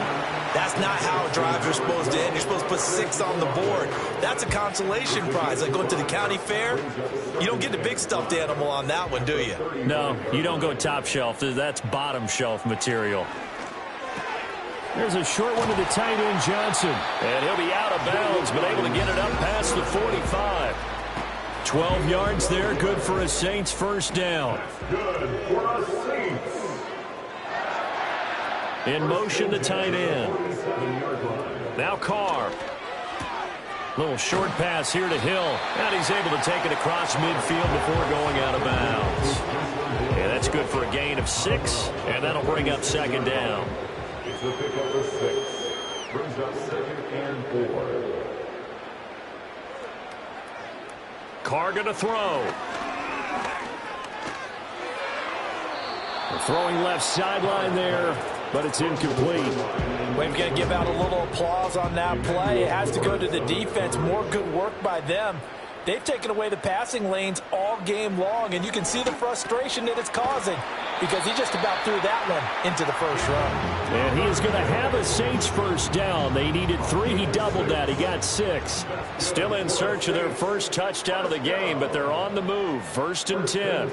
that's not how drives are supposed to end. You're supposed to put 6 on the board. That's a consolation prize. Like going to the county fair, you don't get the big stuffed animal on that one, do you? No, you don't go top shelf. That's bottom shelf material. There's a short one to the tight end, Johnson. And he'll be out of bounds, but able to get it up past the 45. 12 yards there, good for a Saints 1st down. Good for a Saints. In motion, the tight end. Now Carr. Little short pass here to Hill. And he's able to take it across midfield before going out of bounds. And that's good for a gain of 6. And that'll bring up 2nd down. It's the pickup of 6. Brings up 2nd and 4. Carr going to throw. Throwing left sideline there, but it's incomplete. We've got to give out a little applause on that play. It has to go to the defense. More good work by them. They've taken away the passing lanes all game long, and you can see the frustration that it's causing because he just about threw that one into the first run. And he is going to have a Saints 1st down. They needed 3. He doubled that. He got 6. Still in search of their first touchdown of the game, but they're on the move. 1st and 10.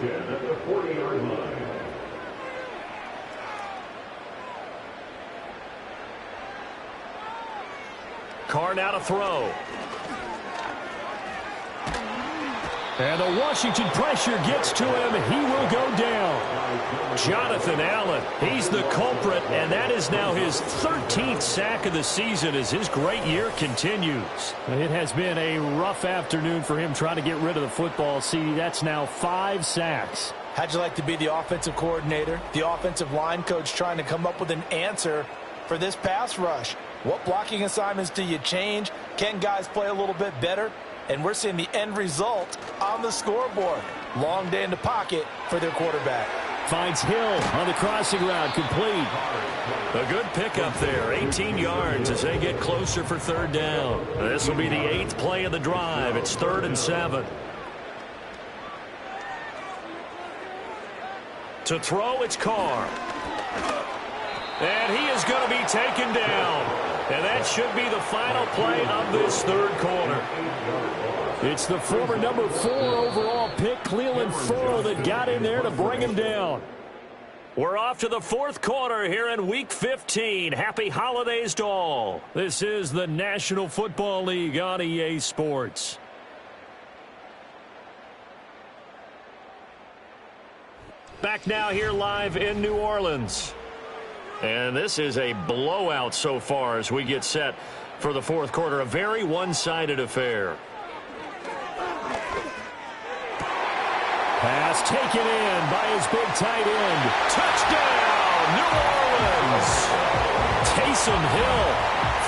Carr now to throw. And the Washington pressure gets to him. He will go down. Jonathan Allen, he's the culprit, and that is now his 13th sack of the season as his great year continues. It has been a rough afternoon for him trying to get rid of the football. See, that's now 5 sacks. How'd you like to be the offensive coordinator, the offensive line coach trying to come up with an answer for this pass rush? What blocking assignments do you change? Can guys play a little bit better? And we're seeing the end result on the scoreboard. Long day in the pocket for their quarterback. Finds Hill on the crossing route, complete. A good pickup there, 18 yards as they get closer for 3rd down. This will be the 8th play of the drive. It's 3rd and 7. To throw, it's Carr. And he is going to be taken down. And that should be the final play of this third quarter. It's the former number 4 overall pick, Cleveland Ferrell, that got in there to bring him down. We're off to the fourth quarter here in Week 15. Happy holidays to all. This is the National Football League on EA Sports. Back now here live in New Orleans. And this is a blowout so far as we get set for the fourth quarter. A very one-sided affair. Pass taken in by his big tight end. Touchdown, New Orleans. Taysom Hill,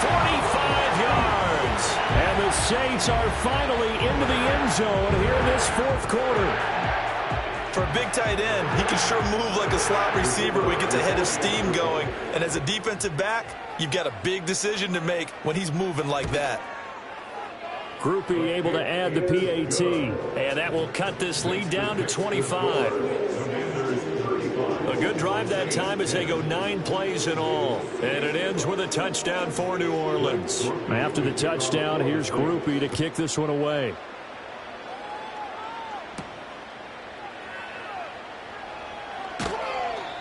45 yards. And the Saints are finally into the end zone here in this fourth quarter. For a big tight end, he can sure move like a slot receiver when he gets a head of steam going. And as a defensive back, you've got a big decision to make when he's moving like that. Groupie able to add the PAT. And that will cut this lead down to 25. A good drive that time as they go 9 plays in all. And it ends with a touchdown for New Orleans. After the touchdown, here's Groupie to kick this one away.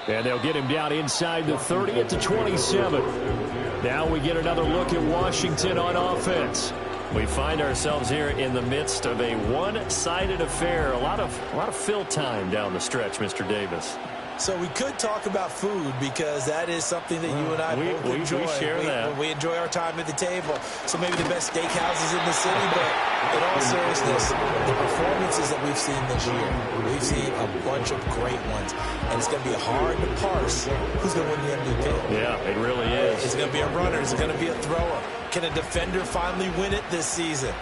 And they'll get him down inside the 30 at the 27. Now we get another look at Washington on offense. We find ourselves here in the midst of a one-sided affair. A lot of fill time down the stretch, Mr. Davis. So we could talk about food because that is something that you and I both enjoy. We share that. We enjoy our time at the table. So maybe the best steakhouses in the city, but in all seriousness, the performances that we've seen this year, we've seen a bunch of great ones. And it's going to be hard to parse who's going to win the MVP. Yeah, it really is. Is it going to be a runner? Is it going to be a thrower? Can a defender finally win it this season?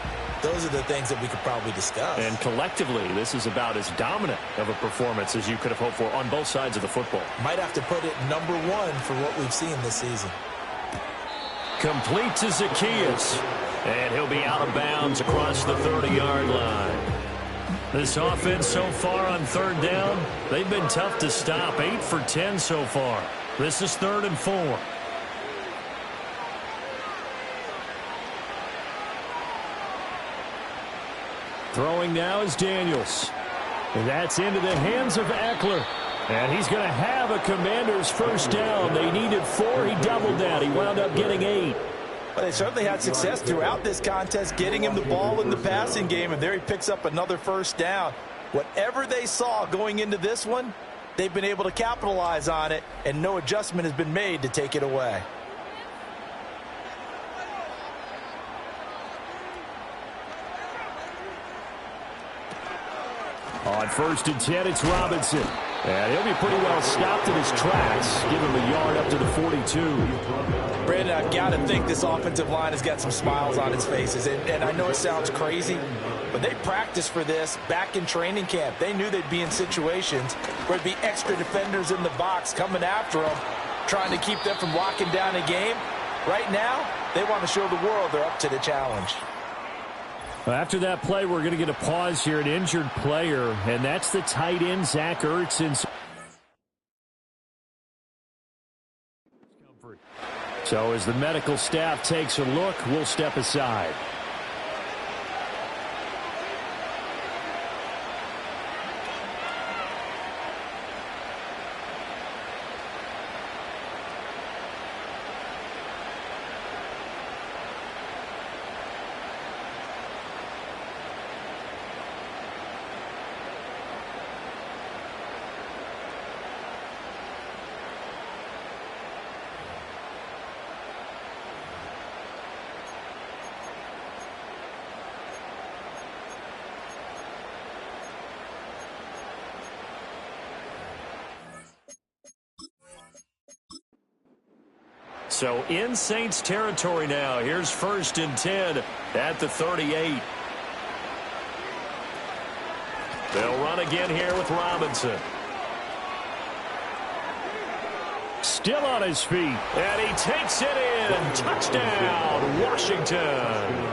Those are the things that we could probably discuss. And collectively, this is about as dominant of a performance as you could have hoped for on both sides of the football. Might have to put it number 1 for what we've seen this season. Complete to Zacchaeus. And he'll be out of bounds across the 30-yard line. This offense so far on third down, they've been tough to stop. 8 for 10 so far. This is 3rd and 4. Throwing now is Daniels. And that's into the hands of Eckler. And he's going to have a Commander's first down. They needed 4. He doubled that. He wound up getting 8. Well, they certainly had success throughout this contest, getting him the ball in the passing game, and there he picks up another first down. Whatever they saw going into this one, they've been able to capitalize on it, and no adjustment has been made to take it away. On 1st and 10, it's Robinson. And he'll be pretty well stopped in his tracks. Give him a yard up to the 42. Brandon, I've got to think this offensive line has got some smiles on its faces. And I know it sounds crazy, but they practiced for this back in training camp. They knew they'd be in situations where there'd be extra defenders in the box coming after them, trying to keep them from locking down a game. Right now, they want to show the world they're up to the challenge. After that play, we're going to get a pause here, an injured player, and that's the tight end, Zach Ertz. So as the medical staff takes a look, we'll step aside. So in Saints territory now. Here's 1st and 10 at the 38. They'll run again here with Robinson. Still on his feet. And he takes it in. Touchdown, Washington.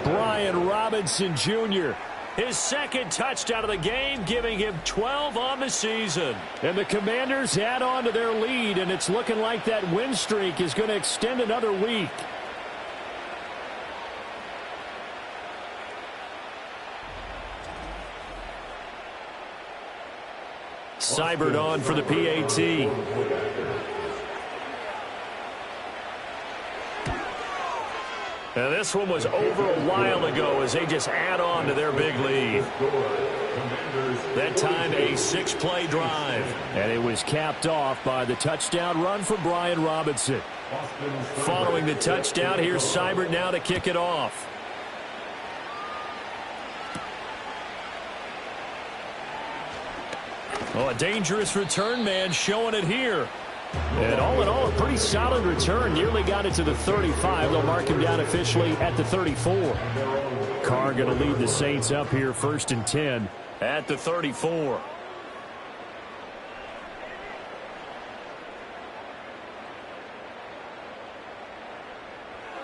Brian Robinson Jr. His second touchdown of the game, giving him 12 on the season. And the Commanders add on to their lead, and it's looking like that win streak is going to extend another week. Seibert on for the PAT. Now this one was over a while ago as they just add on to their big lead. That time a 6-play drive. And it was capped off by the touchdown run for Brian Robinson. Following the touchdown, here's Seibert now to kick it off. Oh, a dangerous return man showing it here. And all in all, a pretty solid return. Nearly got it to the 35. They'll mark him down officially at the 34. Carr going to lead the Saints up here 1st and 10. At the 34.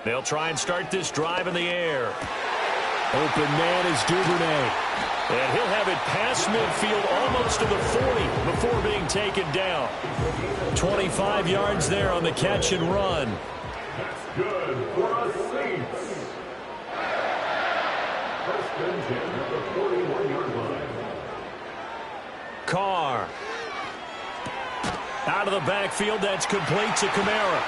They'll try and start this drive in the air. Open man is Duvernay. And he'll have it past midfield almost to the 40 before being taken down. 25 yards there on the catch and run. That's good for the Saints. 1st and 10 at the 41-yard line. Carr. Out of the backfield, that's complete to Kamara.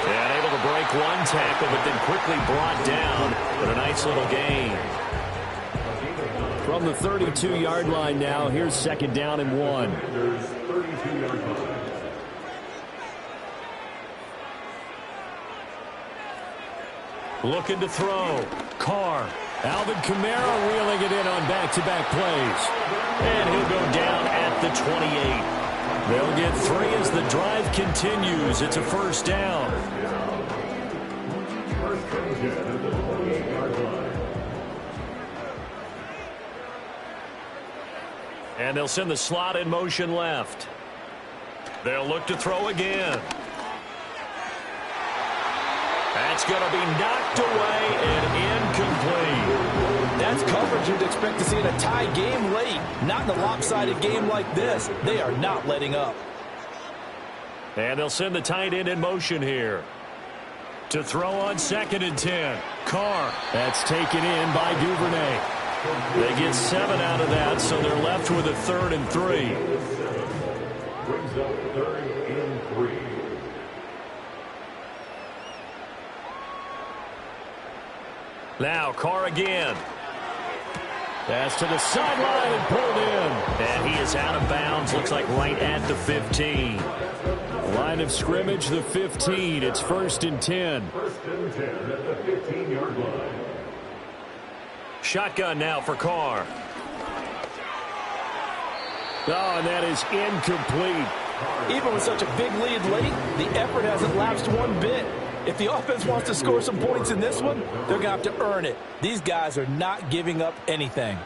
And able to break one tackle, but then quickly brought down with a nice little gain. From the 32-yard line now, here's 2nd down and 1. 32-yard line. Looking to throw. Carr. Alvin Kamara reeling it in on back-to-back plays. And he'll go down at the 28. They'll get 3 as the drive continues. It's a 1st down. 1st and 10 at the 28-yard line. And they'll send the slot in motion left. They'll look to throw again. That's going to be knocked away and incomplete. That's coverage you'd expect to see in a tie game late. Not in a lopsided game like this. They are not letting up. And they'll send the tight end in motion here. To throw on 2nd and 10. Carr. That's taken in by Duvernay. They get 7 out of that, so they're left with a 3rd and 3. Brings up 3rd and 3. Now Carr again. Pass to the sideline and pulled in. And he is out of bounds. Looks like right at the 15. Line of scrimmage, the 15. It's 1st and 10. 1st and 10 at the 15-yard line. Shotgun now for Carr. Oh, and that is incomplete. Even with such a big lead late, the effort hasn't lapsed one bit. If the offense wants to score some points in this one, they're going to have to earn it. These guys are not giving up anything.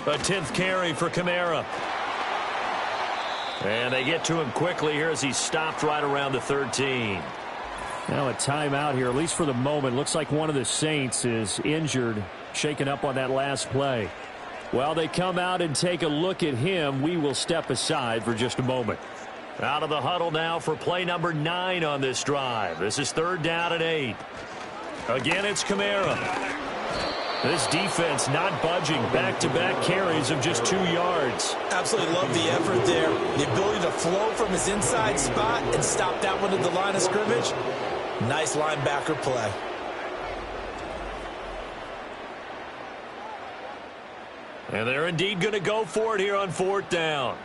A 10th carry for Kamara. And they get to him quickly here as he stopped right around the 13. Now a timeout here, at least for the moment. Looks like one of the Saints is injured, shaken up on that last play. While they come out and take a look at him, we will step aside for just a moment. Out of the huddle now for play number 9 on this drive. This is 3rd down and 8. Again, it's Kamara. This defense not budging. Back-to-back carries of just 2 yards. Absolutely love the effort there. The ability to flow from his inside spot and stop that one at the line of scrimmage. Nice linebacker play. And they're indeed going to go for it here on 4th down.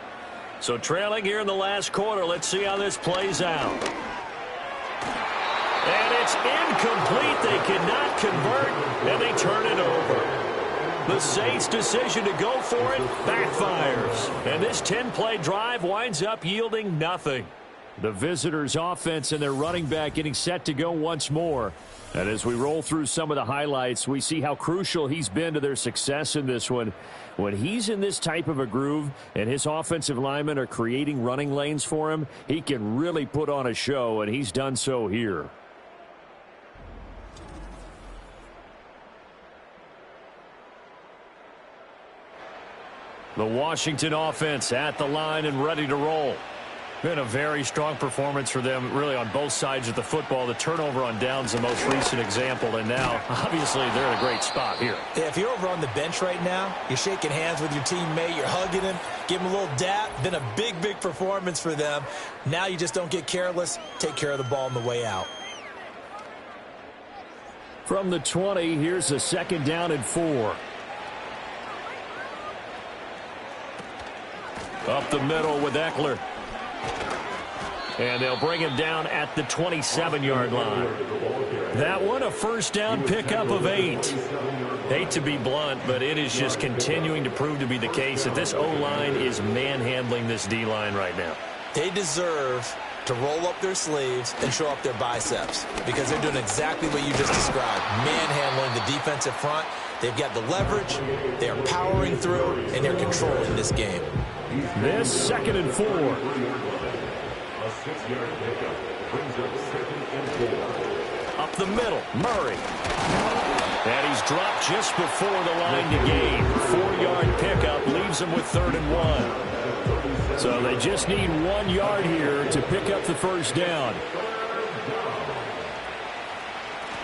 So trailing here in the last quarter. Let's see how this plays out. And it's incomplete. They cannot convert, and they turn it over. The Saints' decision to go for it backfires. And this 10-play drive winds up yielding nothing. The visitors' offense and their running back getting set to go once more. And as we roll through some of the highlights, we see how crucial he's been to their success in this one. When he's in this type of a groove and his offensive linemen are creating running lanes for him, he can really put on a show, and he's done so here. The Washington offense at the line and ready to roll. Been a very strong performance for them, really, on both sides of the football. The turnover on downs the most recent example, and now, obviously, they're in a great spot here. Yeah, if you're over on the bench right now, you're shaking hands with your teammate, you're hugging him, give him a little dap. Been a big, big performance for them. Now you just don't get careless. Take care of the ball on the way out. From the 20, here's a second down and 4. Up the middle with Eckler. And they'll bring him down at the 27-yard line. That one, a first down pickup of 8. Hate to be blunt, but it is just continuing to prove to be the case that this O-line is manhandling this D-line right now. They deserve to roll up their sleeves and show up their biceps because they're doing exactly what you just described, manhandling the defensive front. They've got the leverage, they're powering through, and they're controlling this game. This second and 4. A 6-yard pickup brings up 2nd and 4. Up the middle, Murray. And he's dropped just before the line to gain. 4-yard pickup leaves him with 3rd and 1. So they just need 1 yard here to pick up the first down.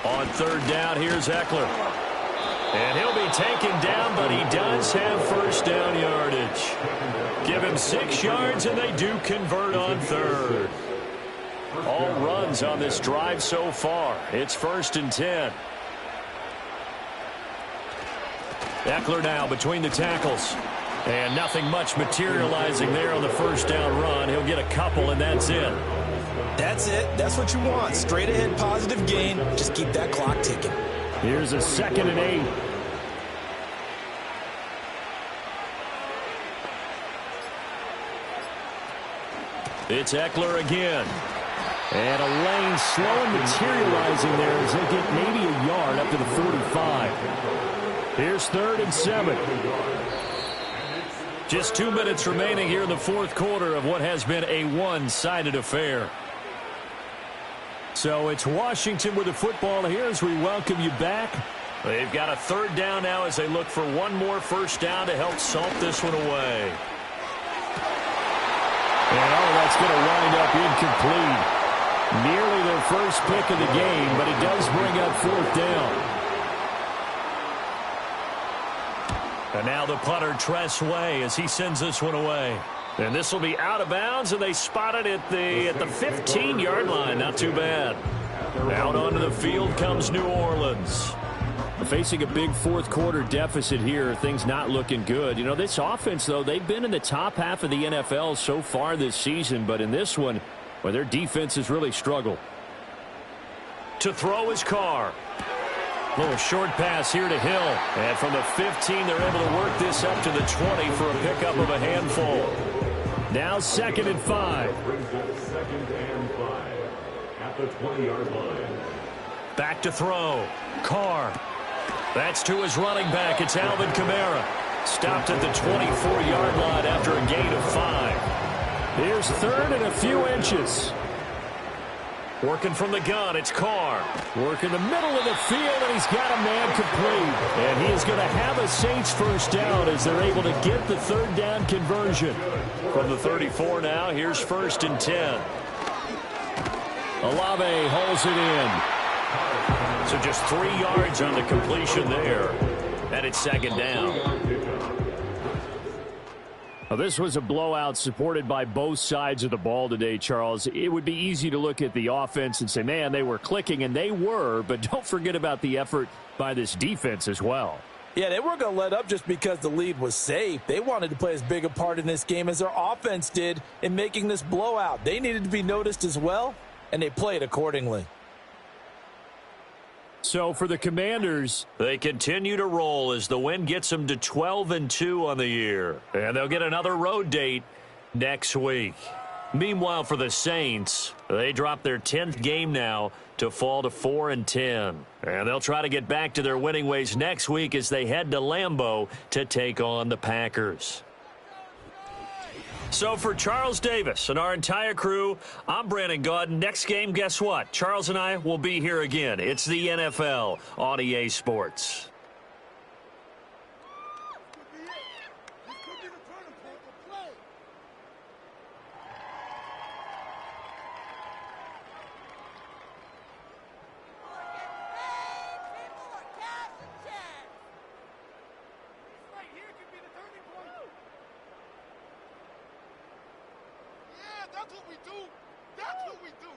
On 3rd down, here's Eckler. And he'll be taken down, but he does have first down yardage. Give him 6 yards, and they do convert on 3rd. All runs on this drive so far. It's 1st and 10. Eckler now between the tackles. And nothing much materializing there on the first down run. He'll get a couple, and that's it. That's it. That's what you want. Straight ahead positive gain. Just keep that clock ticking. Here's a 2nd and 8. It's Eckler again. And a lane slow and materializing there as they get maybe a yard up to the 45. Here's 3rd and 7. Just 2 minutes remaining here in the 4th quarter of what has been a one-sided affair. So it's Washington with the football here as we welcome you back. They've got a 3rd down now as they look for one more first down to help salt this one away. And that's going to wind up incomplete. Nearly their first pick of the game, but it does bring up 4th down. And now the punter, Tress Way, as he sends this one away. And this will be out of bounds, and they spot it at the 15-yard line. Not too bad. Out onto the field comes New Orleans. Facing a big 4th quarter deficit here, things not looking good. You know, this offense, though, they've been in the top half of the NFL so far this season, but in this one, well, their defense has really struggled. To throw is Carr. Little short pass here to Hill. And from the 15, they're able to work this up to the 20 for a pickup of a handful. Now 2nd and 5. Brings up 2nd and 5 at the 20-yard line. Back to throw. Carr. That's to his running back. It's Alvin Kamara. Stopped at the 24-yard line after a gain of 5. Here's 3rd and a few inches. Working from the gun, it's Carr. Working the middle of the field, and he's got a man complete. And he is going to have a Saints first down as they're able to get the 3rd down conversion. From the 34 now, here's 1st and 10. Olave holds it in. So just 3 yards on the completion there. And it's 2nd down. Now, this was a blowout supported by both sides of the ball today, Charles. It would be easy to look at the offense and say, man, they were clicking, and they were, but don't forget about the effort by this defense as well. Yeah, they weren't going to let up just because the lead was safe. They wanted to play as big a part in this game as their offense did in making this blowout. They needed to be noticed as well, and they played accordingly. So for the Commanders, they continue to roll as the win gets them to 12-2 on the year. And they'll get another road date next week. Meanwhile, for the Saints, they drop their 10th game now to fall to 4-10. And they'll try to get back to their winning ways next week as they head to Lambeau to take on the Packers. So for Charles Davis and our entire crew, I'm Brandon Gaudin. Next game, guess what? Charles and I will be here again. It's the NFL on EA Sports. That's what we do. That's what we do.